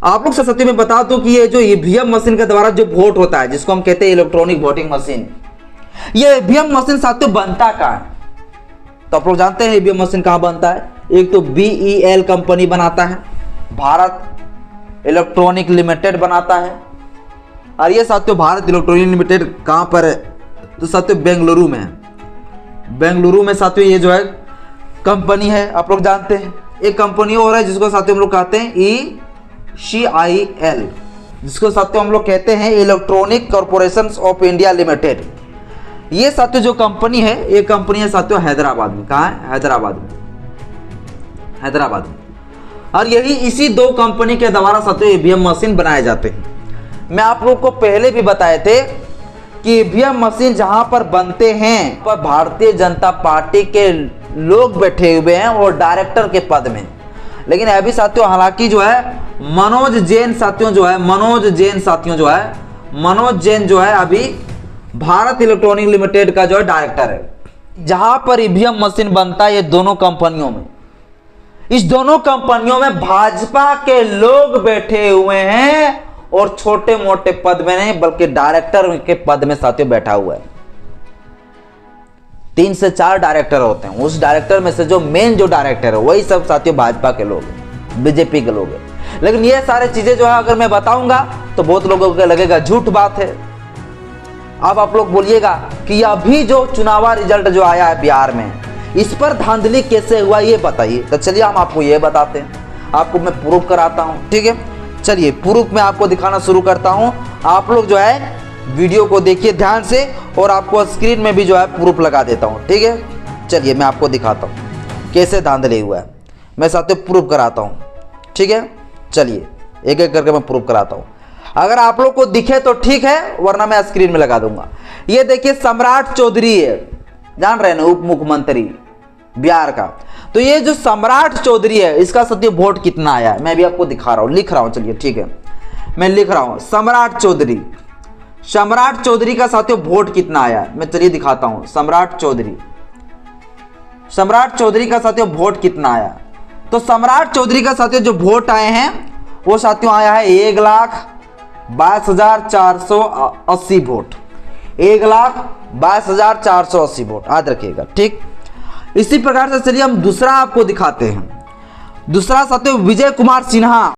आप लोग साथियों में बता दो कि ये जो ईवीएम मशीन के द्वारा जो वोट होता है, जिसको हम कहते हैं इलेक्ट्रॉनिक वोटिंग मशीन, ये ईवीएम मशीन साथियों बनता कहाँ है? तो आप लोग जानते हैं ईवीएम मशीन कहाँ बनता है? एक तो BEL कंपनी बनाता है, भारत इलेक्ट्रॉनिक लिमिटेड बनाता है। और ये साथियों भारत इलेक्ट्रॉनिक लिमिटेड कहाँ पर है? तो साथियों बेंगलुरु में है। बेंगलुरु में साथियों ये जो है कंपनी है, आप लोग जानते हैं। एक कंपनी और है जिसको साथियों हम लोग कहते हैं ECIL, जिसको साथियों हम लोग कहते हैं electronic corporation of India limited. ये साथियों जो कंपनी है, ये कंपनी है साथियों हैदराबाद में। कहाँ है? हैदराबाद में, हैदराबाद में। और यही इसी दो कंपनी के द्वारा साथियों ईवीएम मशीन बनाए जाते हैं। मैं आप लोग को पहले भी बताए थे कि ईवीएम मशीन जहां पर बनते हैं पर भारतीय जनता पार्टी के लोग बैठे हुए हैं और डायरेक्टर के पद में। लेकिन अभी साथियों हालांकि जो है मनोज जैन जो है अभी भारत इलेक्ट्रॉनिक लिमिटेड का जो है डायरेक्टर है। जहां पर ईवीएम मशीन बनता है ये दोनों कंपनियों में, इस दोनों कंपनियों में भाजपा के लोग बैठे हुए हैं और छोटे मोटे पद में नहीं बल्कि डायरेक्टर के पद में साथियों बैठा हुआ है। 3 से 4 डायरेक्टर होते हैं, उस डायरेक्टर में से जो मेन जो डायरेक्टर है वही सब साथियों भाजपा के लोग हैं, बीजेपी के लोग हैं। लेकिन ये सारी चीजें जो है अगर मैं बताऊंगा तो बहुत लोगों को लगेगा झूठ बात है। अब आप लोग बोलिएगा कि अभी जो चुनावा रिजल्ट जो आया है बिहार में, इस पर धांधली कैसे हुआ ये बताइए। तो चलिए हम आपको ये बताते हैं, आपको मैं प्रूफ कराता हूं। ठीक है, चलिए प्रूफ मैं आपको दिखाना शुरू करता हूं। आप लोग जो है वीडियो को देखिए ध्यान से और आपको स्क्रीन में भी जो है प्रूफ लगा देता हूं। ठीक है, चलिए मैं आपको दिखाता हूं कैसे धांधली हुआ है। मैं साथियों प्रूफ कराता हूं। ठीक है, चलिए एक एक करके मैं प्रूफ कराता हूं। अगर आप लोग को दिखे तो ठीक है, वरना मैं स्क्रीन में लगा दूंगा। ये देखिए सम्राट चौधरी है, जान रहे हैं ना, उप मुख्यमंत्री बिहार का। तो ये जो सम्राट चौधरी है इसका साथियों वोट कितना आया है मैं भी आपको दिखा रहा हूं, लिख रहा हूं। चलिए ठीक है, मैं लिख रहा हूं सम्राट चौधरी का साथियों वोट कितना आया है मैं चलिए दिखाता हूं। सम्राट चौधरी का साथियों वोट कितना आया? तो सम्राट चौधरी का साथियों जो वोट आए हैं वो साथियों आया है 1,22,480 वोट। 1,22,480 वोट, याद रखिएगा। ठीक, इसी प्रकार से चलिए हम दूसरा आपको दिखाते हैं। दूसरा साथियों विजय कुमार सिन्हा